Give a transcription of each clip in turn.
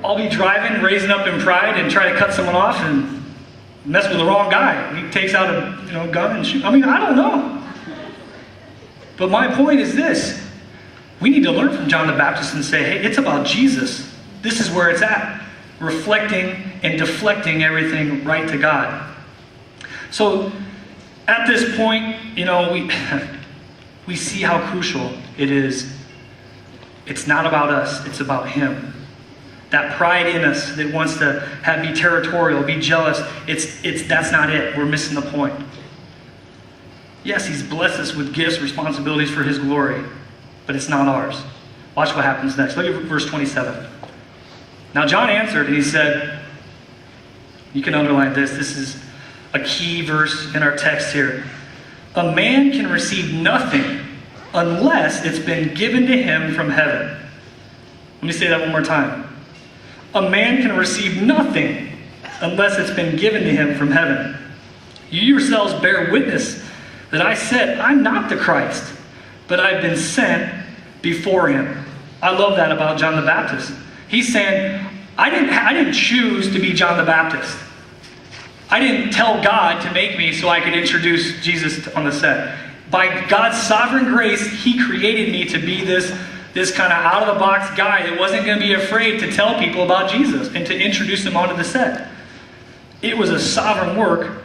I'll be driving, raising up in pride, and try to cut someone off and mess with the wrong guy. He takes out a gun and shoots. I don't know. But my point is this. We need to learn from John the Baptist and say, hey, it's about Jesus. This is where it's at. Reflecting and deflecting everything right to God. So at this point, we see how crucial it is. It's not about us, it's about Him. That pride in us that wants to be territorial, be jealous, that's not it. We're missing the point. Yes, He's blessed us with gifts, responsibilities for His glory, but it's not ours. Watch what happens next. Look at verse 27. Now John answered and he said, you can underline this. This is a key verse in our text here. A man can receive nothing unless it's been given to him from heaven. Let me say that one more time. A man can receive nothing unless it's been given to him from heaven. You yourselves bear witness that I said, I'm not the Christ, but I've been sent before Him. I love that about John the Baptist. He's saying, I didn't choose to be John the Baptist. I didn't tell God to make me so I could introduce Jesus on the set. By God's sovereign grace, He created me to be this kind of out-of-the-box guy that wasn't going to be afraid to tell people about Jesus and to introduce them onto the set. It was a sovereign work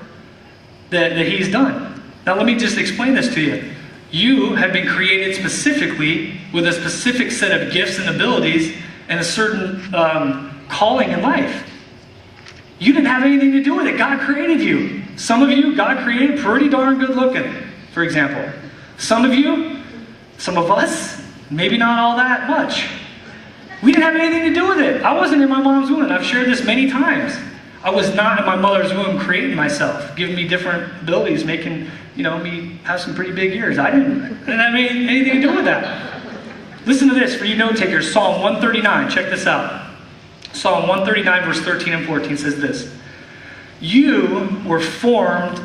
that He's done. Now let me just explain this to you. You have been created specifically with a specific set of gifts and abilities and a certain calling in life. You didn't have anything to do with it. God created you. Some of you, God created pretty darn good looking, for example. Some of us, maybe not all that much. We didn't have anything to do with it. I wasn't in my mom's womb, and I've shared this many times. I was not in my mother's womb creating myself, giving me different abilities, making me have some pretty big ears. I didn't have anything to do with that. Listen to this for you note takers. Psalm 139. Check this out. Psalm 139 verse 13 and 14 says this. You formed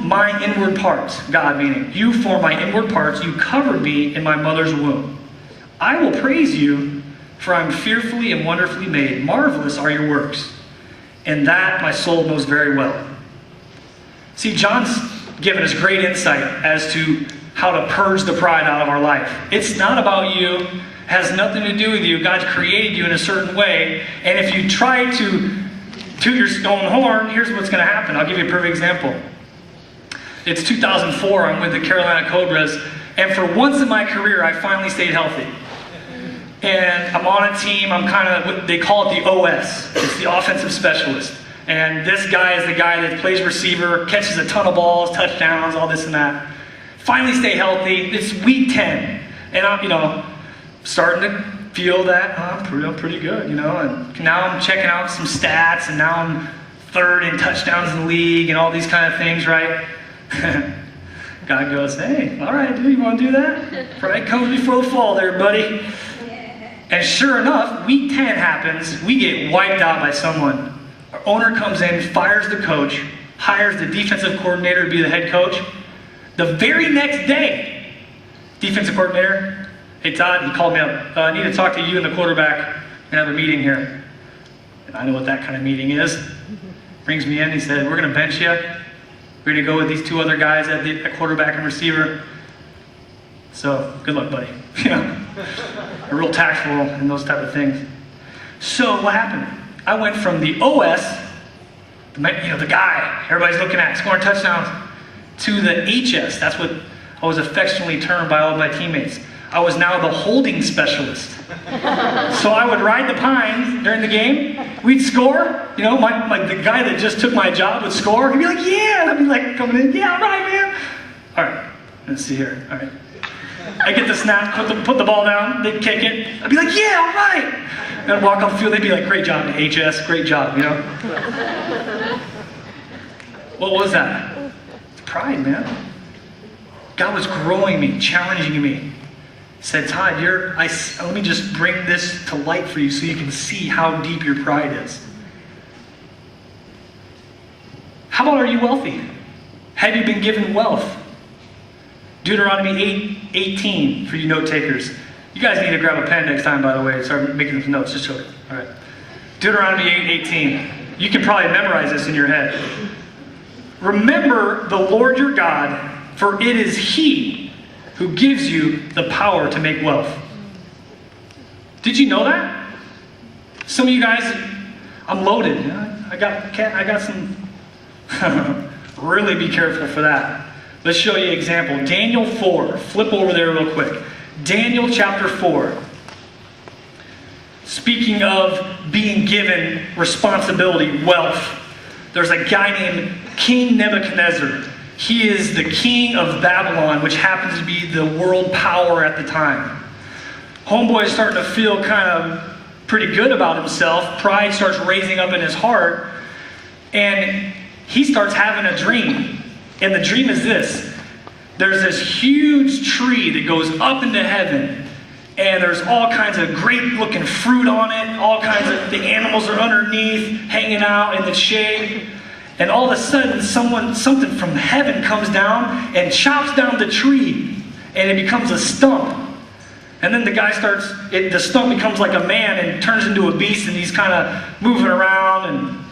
my inward parts. God meaning, you formed my inward parts. You covered me in my mother's womb. I will praise you, for I am fearfully and wonderfully made. Marvelous are your works, and that my soul knows very well. See, John's given us great insight as to how to purge the pride out of our life. It's not about you. It has nothing to do with you. God created you in a certain way, and if you try to toot your own horn, here's what's going to happen. I'll give you a perfect example. It's 2004. I'm with the Carolina Cobras, and for once in my career, I finally stayed healthy. And I'm on a team. They call it the OS. It's the offensive specialist. And this guy is the guy that plays receiver, catches a ton of balls, touchdowns, all this and that. Finally stay healthy. It's week 10. And I'm, starting to feel that I'm pretty good, And now I'm checking out some stats, and now I'm third in touchdowns in the league and all these kind of things, right? God goes, hey, all right, dude, you want to do that? Pride comes before the fall there, buddy. And sure enough, week 10 happens. We get wiped out by someone. Our owner comes in, fires the coach, hires the defensive coordinator to be the head coach. The very next day, defensive coordinator, hey Todd, he called me up. I need to talk to you and the quarterback and have a meeting here. And I know what that kind of meeting is. Brings me in, he said, we're going to bench you. We're going to go with these two other guys at quarterback and receiver. So, good luck, buddy. They're real tactful and those type of things. So, what happened? I went from the OS, the guy everybody's looking at, scoring touchdowns, to the HS. That's what I was affectionately termed by all of my teammates. I was now the holding specialist. So I would ride the pines during the game. We'd score. The guy that just took my job would score. He'd be like, yeah. And I'd be like coming in, yeah, all right, man. All right, let's see here. All right. I get the snap, put the ball down, they'd kick it. I'd be like, yeah, all right. And I'd walk off the field, they'd be like, great job, HS, great job, What was that? It's pride, man. God was growing me, challenging me. He said, Todd, let me just bring this to light for you so you can see how deep your pride is. How about, are you wealthy? Have you been given wealth? Deuteronomy 8:18 for you note takers. You guys need to grab a pen next time, by the way, and start making some notes. Just joking. All right. Deuteronomy 8:18. You can probably memorize this in your head. Remember the Lord your God, for it is He who gives you the power to make wealth. Did you know that? Some of you guys, I'm loaded. I got some. Really be careful for that. Let's show you an example. Daniel 4. Flip over there real quick. Daniel chapter 4. Speaking of being given responsibility, wealth, there's a guy named King Nebuchadnezzar. He is the king of Babylon, which happens to be the world power at the time. Homeboy is starting to feel kind of pretty good about himself. Pride starts raising up in his heart. And he starts having a dream. And the dream is this. There's this huge tree that goes up into heaven. And there's all kinds of great looking fruit on it. All kinds of, the animals are underneath, hanging out in the shade. And all of a sudden, something from heaven comes down and chops down the tree. And it becomes a stump. And then the guy the stump becomes like a man and turns into a beast. And he's kind of moving around. And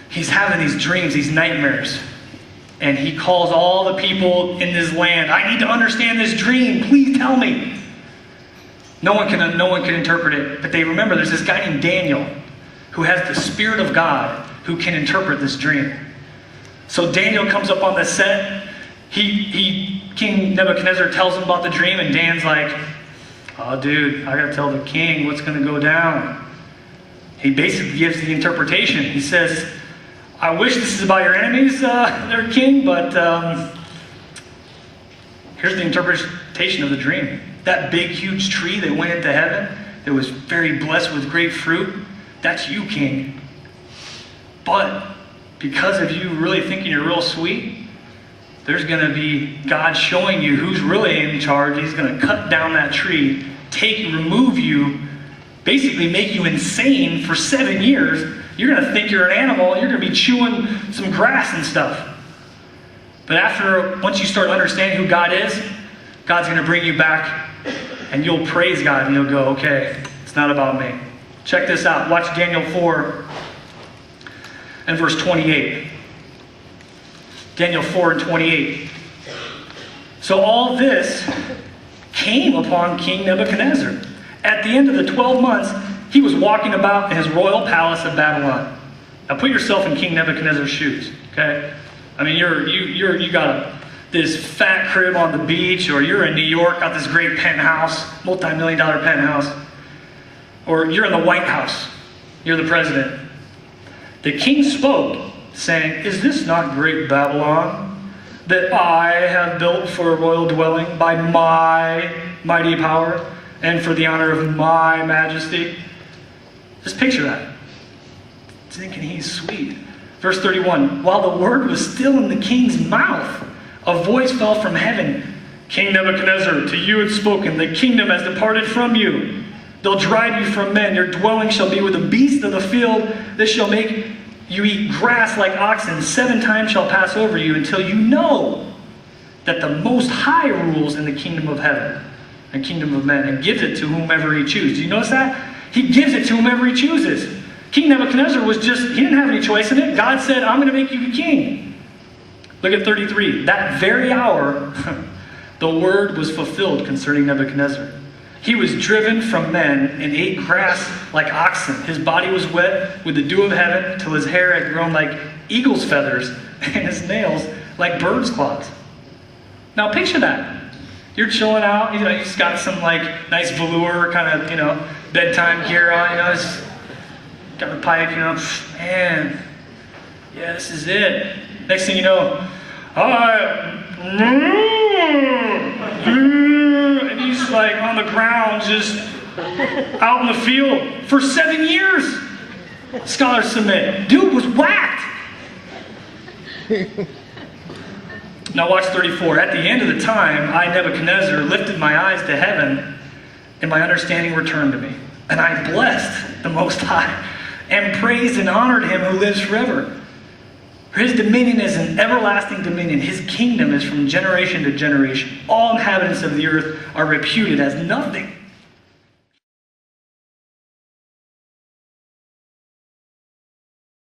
he's having these dreams, these nightmares. And he calls all the people in this land. I need to understand this dream. Please tell me. No one can interpret it. But they remember there's this guy named Daniel who has the Spirit of God who can interpret this dream. So Daniel comes up on the set. King Nebuchadnezzar tells him about the dream, and Dan's like, oh dude, I gotta tell the king what's gonna go down. He basically gives the interpretation. He says, I wish this is about your enemies, their king, but here's the interpretation of the dream. That big, huge tree that went into heaven, that was very blessed with great fruit, that's you, king. But because of you really thinking you're real sweet, there's going to be God showing you who's really in charge. He's going to cut down that tree, remove you, basically make you insane for 7 years. You're going to think you're an animal. You're going to be chewing some grass and stuff. But once you start understanding who God is, God's going to bring you back and you'll praise God and you'll go, okay, it's not about me. Check this out. Watch Daniel 4 and verse 28. Daniel 4 and 28. So all this came upon King Nebuchadnezzar. At the end of the 12 months, he was walking about in his royal palace of Babylon. Now put yourself in King Nebuchadnezzar's shoes, okay? I mean, you got this fat crib on the beach, or you're in New York, got this great penthouse, multi-million-dollar penthouse, or you're in the White House, you're the president. The king spoke, saying, is this not great Babylon that I have built for a royal dwelling by my mighty power and for the honor of my majesty? Just picture that. Thinking he's sweet. Verse 31, while the word was still in the king's mouth, a voice fell from heaven. King Nebuchadnezzar, to you it's spoken, the kingdom has departed from you. They'll drive you from men. Your dwelling shall be with the beasts of the field. This shall make you eat grass like oxen. 7 times shall pass over you until you know that the Most High rules in the kingdom of heaven and kingdom of men and gives it to whomever he chooses. Do you notice that? He gives it to whomever he chooses. King Nebuchadnezzar he didn't have any choice in it. God said, I'm going to make you king. Look at 33. That very hour, the word was fulfilled concerning Nebuchadnezzar. He was driven from men and ate grass like oxen. His body was wet with the dew of heaven till his hair had grown like eagle's feathers and his nails like bird's claws. Now picture that. You're chilling out, he's got some like nice velour kind of, bedtime gear on, he's got the pipe, man, yeah, this is it. Next thing you know, and he's like on the ground, just out in the field for 7 years. Scholars submit. Dude was whacked. Now watch 34. At the end of the time, I, Nebuchadnezzar, lifted my eyes to heaven, and my understanding returned to me. And I blessed the Most High, and praised and honored him who lives forever. For his dominion is an everlasting dominion. His kingdom is from generation to generation. All inhabitants of the earth are reputed as nothing.